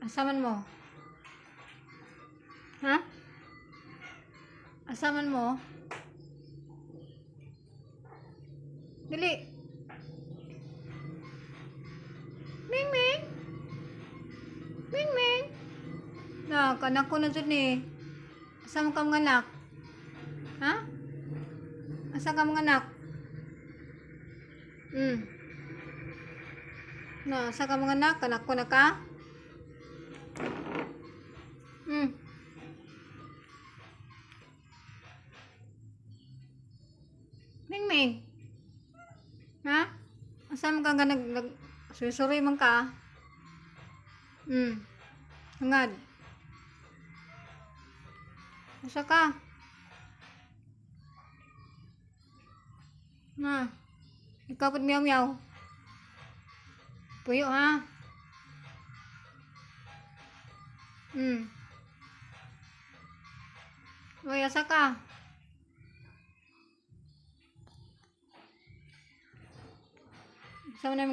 Asaman mo? Ha? Asaman mo? Dali. Ming Ming. Ming Ming. Nak, anak ko na dyan eh. Asa ka mga anak? Ha? Asa ka mga anak? Na, asa ka mga anak? Anak ko na ka? Ming Ming. Ha? Asa mo ka nga susuri man ka? Hangad. Asa ka? Na. Ikaw pud miyaw miyaw. Puyo ha. Uy, asa ka? Asa mo na